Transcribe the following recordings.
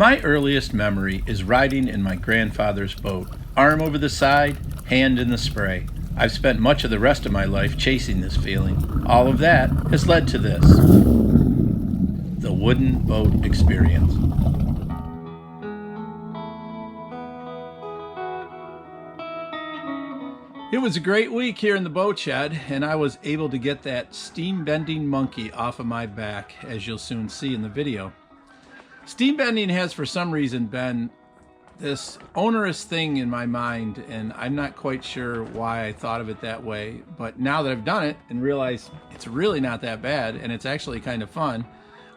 My earliest memory is riding in my grandfather's boat, arm over the side, hand in the spray. I've spent much of the rest of my life chasing this feeling. All of that has led to this, the wooden boat experience. It was a great week here in the boat shed, and I was able to get that steam bending monkey off of my back, as you'll soon see in the video. Steam bending has for some reason been this onerous thing in my mind, and I'm not quite sure why I thought of it that way, but now that I've done it and realized it's really not that bad and it's actually kind of fun,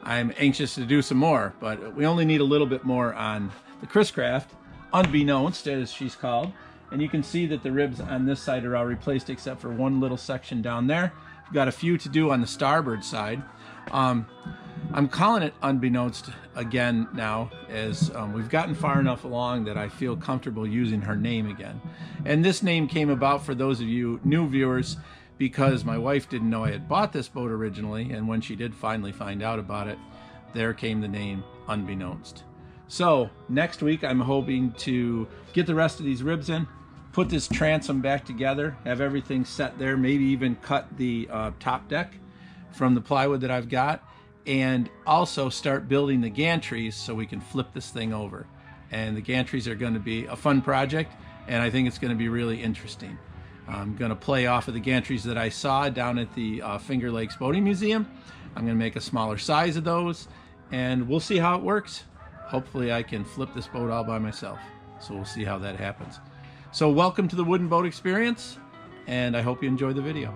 I'm anxious to do some more. But we only need a little bit more on the Chris Craft, unbeknownst as she's called. And you can see that the ribs on this side are all replaced except for one little section down there. We've got a few to do on the starboard side. I'm calling it unbeknownst again now, as we've gotten far enough along that I feel comfortable using her name again. And this name came about, for those of you new viewers, because my wife didn't know I had bought this boat originally, and when she did finally find out about it, there came the name Unbeknownst. So next week I'm hoping to get the rest of these ribs in, put this transom back together, have everything set there, maybe even cut the top deck from the plywood that I've got, and also start building the gantries so we can flip this thing over. And the gantries are going to be a fun project, and I think it's going to be really interesting. I'm going to play off of the gantries that I saw down at the Finger Lakes Boating Museum. I'm going to make a smaller size of those, and we'll see how it works. Hopefully I can flip this boat all by myself, so we'll see how that happens. So welcome to the wooden boat experience, and I hope you enjoy the video.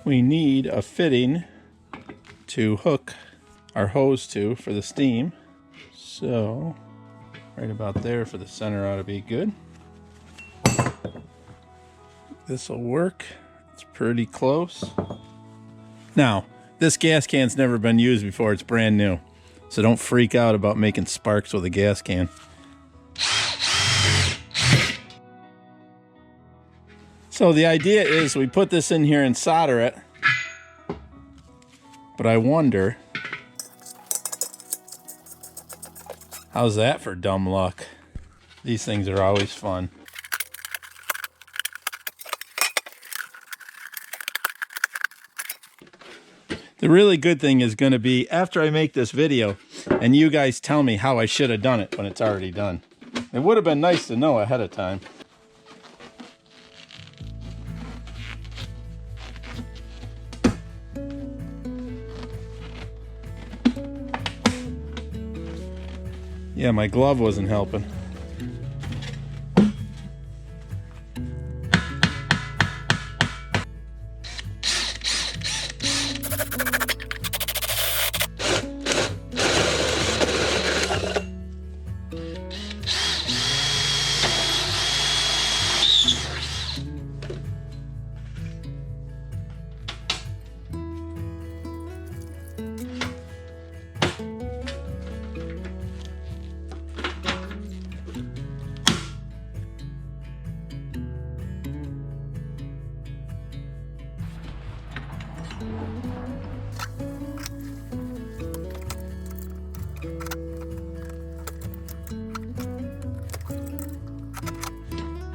We need a fitting to hook our hose to for the steam. So right about there for the center ought to be good. This will work. It's pretty close. Now, this gas can's never been used before. It's brand new. So don't freak out about making sparks with a gas can. So the idea is we put this in here and solder it. But I wonder, how's that for dumb luck? These things are always fun. The really good thing is going to be after I make this video and you guys tell me how I should have done it when it's already done. It would have been nice to know ahead of time. Yeah, my glove wasn't helping.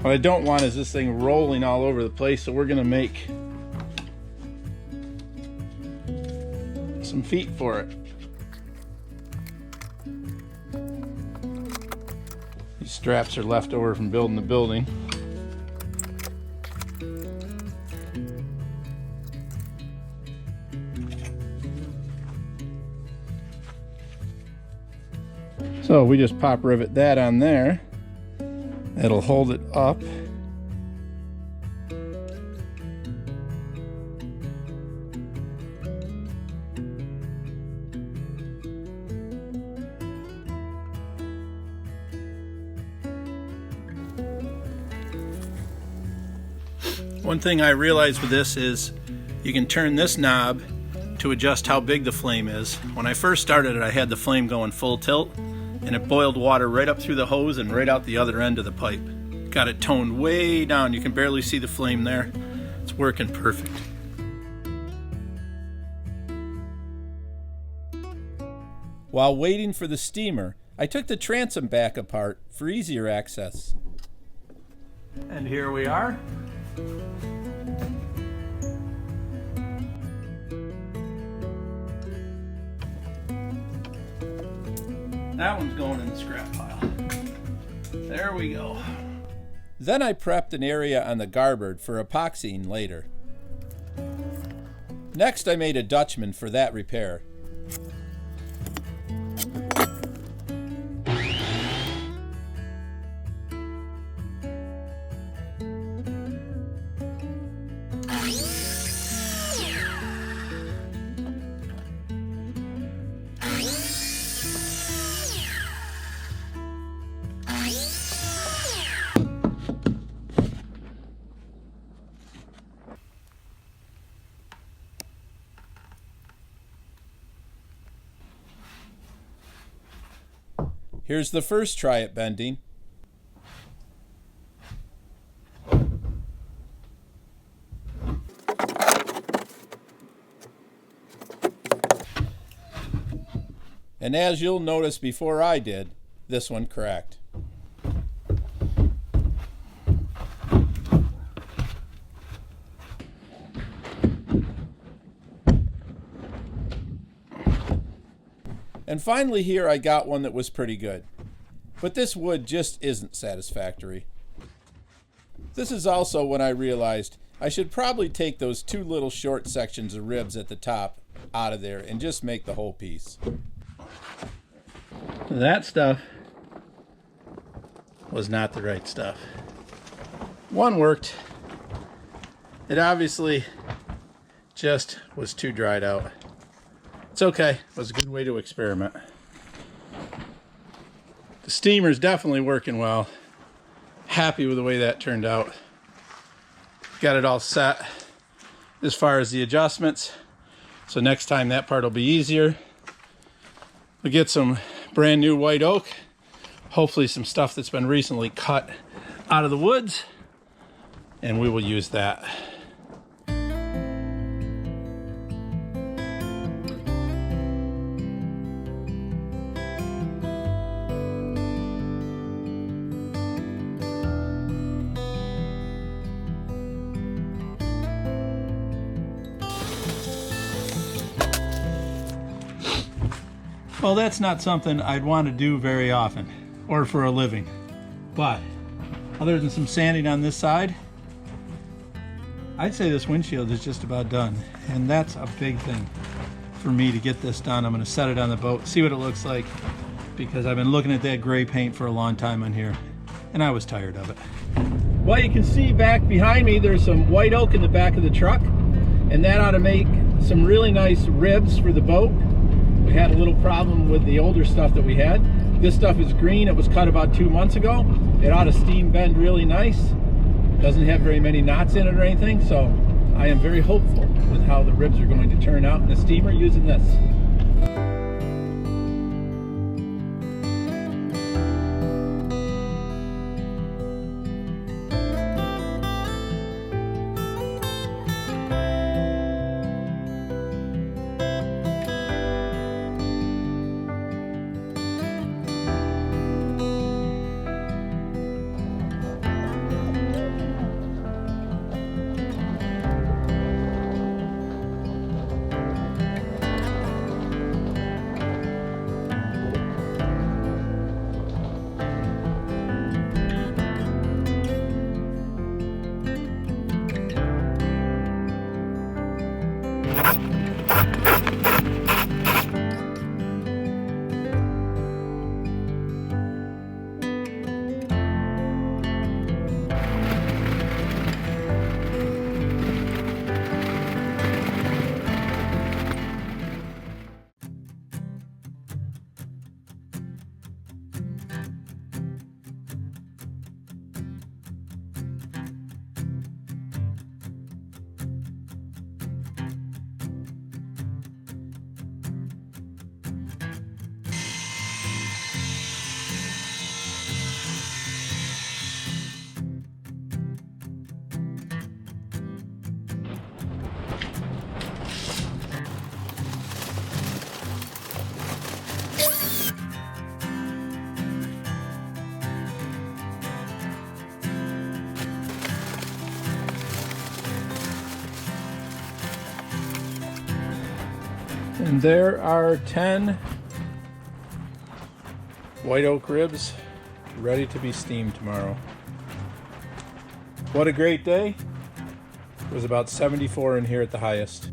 What I don't want is this thing rolling all over the place, so we're gonna make some feet for it. These straps are left over from building the building. So we just pop rivet that on there. It'll hold it up. One thing I realized with this is you can turn this knob to adjust how big the flame is. When I first started it, I had the flame going full tilt, and it boiled water right up through the hose and right out the other end of the pipe. Got it toned way down. You can barely see the flame there. It's working perfect. While waiting for the steamer, I took the transom back apart for easier access. And here we are. That one's going in the scrap pile. There we go. Then I prepped an area on the garboard for epoxying later. Next, I made a Dutchman for that repair. Here's the first try at bending. And as you'll notice before I did, this one cracked. And finally here I got one that was pretty good. But this wood just isn't satisfactory. This is also when I realized I should probably take those two little short sections of ribs at the top out of there and just make the whole piece. That stuff was not the right stuff. One worked. It obviously just was too dried out. It's okay. It was a good way to experiment. The steamer's definitely working well. Happy with the way that turned out. Got it all set as far as the adjustments. So next time that part will be easier. We'll get some brand new white oak. Hopefully some stuff that's been recently cut out of the woods. And we will use that. Well, that's not something I'd want to do very often or for a living. But other than some sanding on this side, I'd say this windshield is just about done. And that's a big thing for me to get this done. I'm going to set it on the boat, see what it looks like, because I've been looking at that gray paint for a long time on here and I was tired of it. Well, you can see back behind me there's some white oak in the back of the truck, and that ought to make some really nice ribs for the boat. We had a little problem with the older stuff that we had. This stuff is green. It was cut about 2 months ago. It ought to steam bend really nice. Doesn't have very many knots in it or anything, so I am very hopeful with how the ribs are going to turn out in the steamer using this. And there are 10 white oak ribs ready to be steamed tomorrow. What a great day. It was about 74 in here at the highest.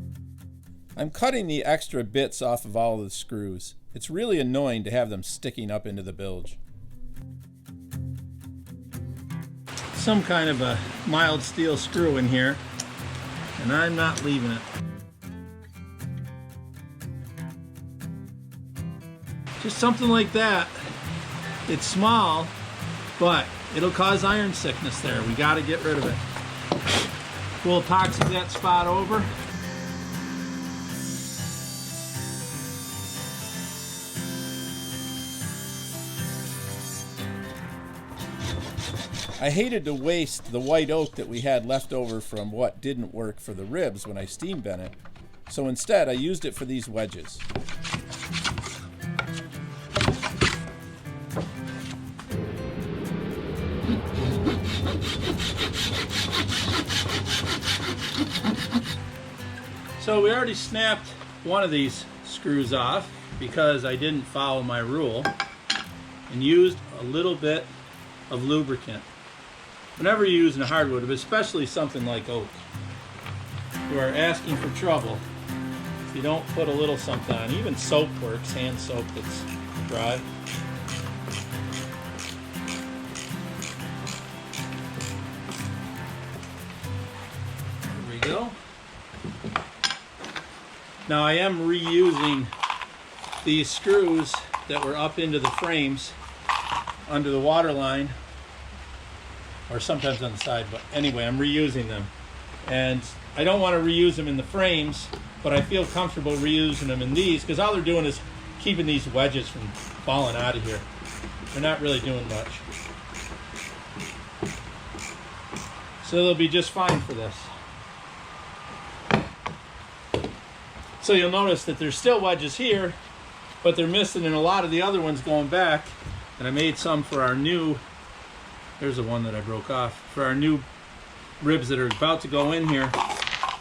I'm cutting the extra bits off of all of the screws. It's really annoying to have them sticking up into the bilge. Some kind of a mild steel screw in here, and I'm not leaving it. Just something like that. It's small, but it'll cause iron sickness there. We got to get rid of it. We'll epoxy that spot over. I hated to waste the white oak that we had left over from what didn't work for the ribs when I steam bent it. So instead, I used it for these wedges. So we already snapped one of these screws off because I didn't follow my rule and used a little bit of lubricant. Whenever you're using a hardwood, especially something like oak, you are asking for trouble if you don't put a little something on. Even soap works, hand soap that's dry. There we go. Now I am reusing these screws that were up into the frames under the water line, or sometimes on the side, but anyway, I'm reusing them. And I don't want to reuse them in the frames, but I feel comfortable reusing them in these because all they're doing is keeping these wedges from falling out of here. They're not really doing much. So they'll be just fine for this. So you'll notice that there's still wedges here, but they're missing in a lot of the other ones going back. And I made some for our new, there's the one that I broke off, for our new ribs that are about to go in here.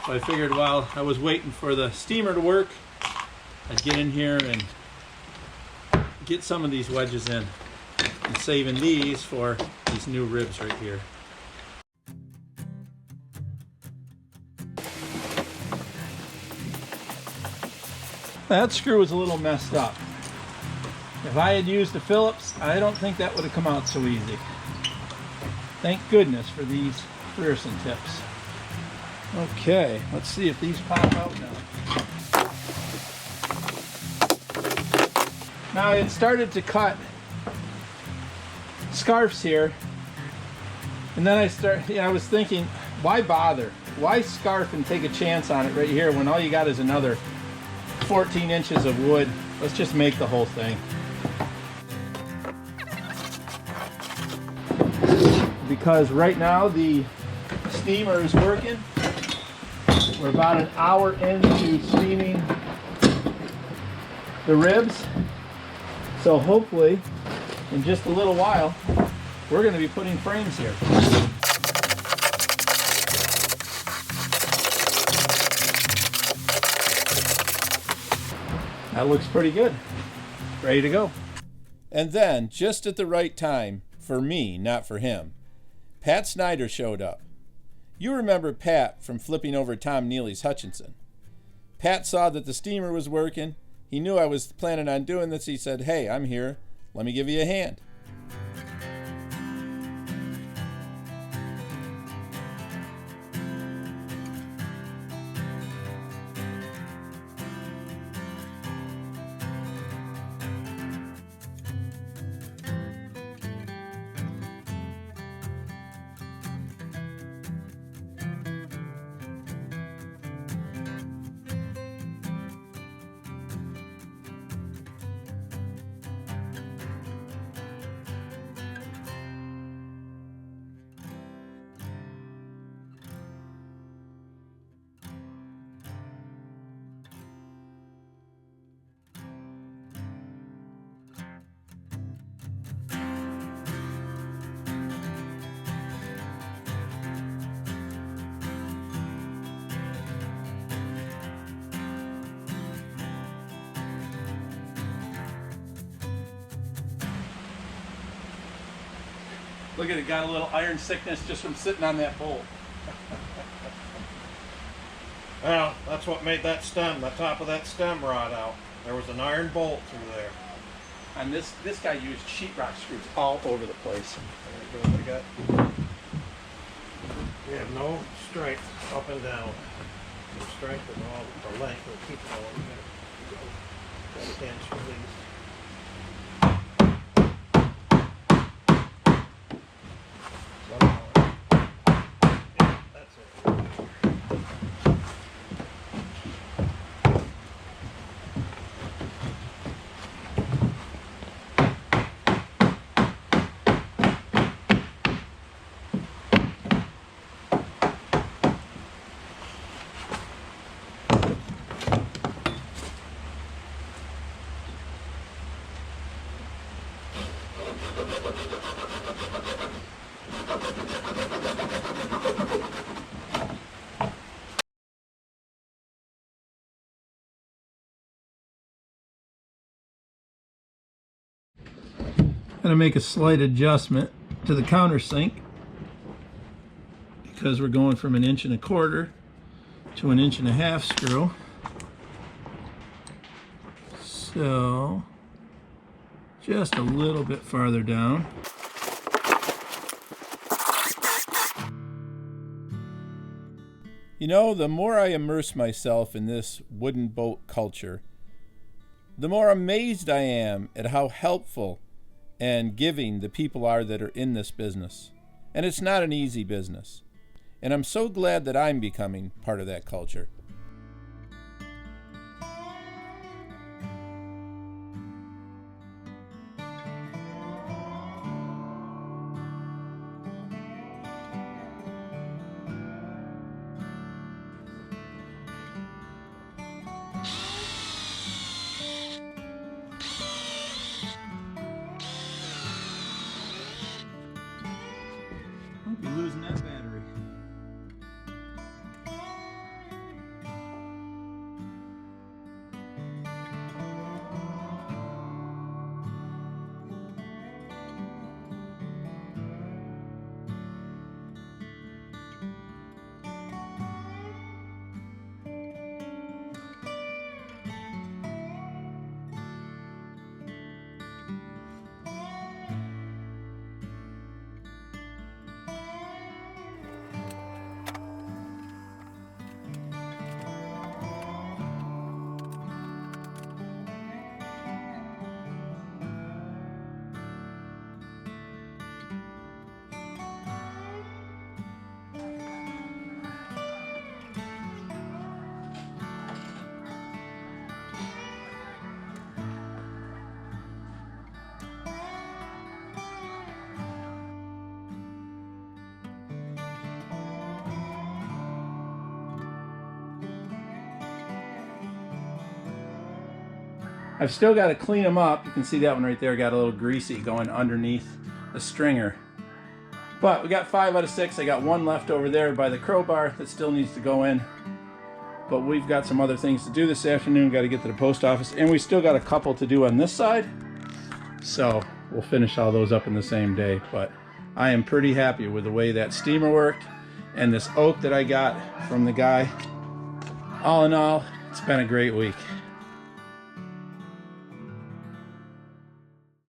So I figured while I was waiting for the steamer to work, I'd get in here and get some of these wedges in. And saving these for these new ribs right here. That screw was a little messed up. If I had used a Phillips, I don't think that would have come out so easy. Thank goodness for these Frearson tips. Okay, let's see if these pop out now. Now it started to cut scarfs here, and then I was thinking, why bother? Why scarf and take a chance on it right here when all you got is another 14 inches of wood? Let's just make the whole thing. Because right now the steamer is working. We're about an hour into steaming the ribs. So hopefully in just a little while we're going to be putting frames here. That looks pretty good. Ready to go. And then, just at the right time, for me, not for him, Pat Snyder showed up. You remember Pat from flipping over Tom Neely's Hutchinson. Pat saw that the steamer was working. He knew I was planning on doing this. He said, "Hey, I'm here. Let me give you a hand." Look at it, got a little iron sickness just from sitting on that bolt. Well, that's what made that stem, the top of that stem rot out. There was an iron bolt through there. And this guy used sheetrock screws all over the place. There you go. We have no strength up and down. No strength at all. The length will keep going. Got a inch at least. Yeah, that's it. Gonna make a slight adjustment to the countersink because we're going from 1 1/4 inch to 1.5 inch screw. So just a little bit farther down. You know, the more I immerse myself in this wooden boat culture, the more amazed I am at how helpful and giving the people are that are in this business. And it's not an easy business. And I'm so glad that I'm becoming part of that culture. Hope you're losing that battery. I've still got to clean them up. You can see that one right there got a little greasy going underneath the stringer. But we got 5 out of 6. I got 1 left over there by the crowbar that still needs to go in. But we've got some other things to do this afternoon. Got to get to the post office. And we still got a couple to do on this side. So we'll finish all those up in the same day. But I am pretty happy with the way that steamer worked. And this oak that I got from the guy. All in all, it's been a great week.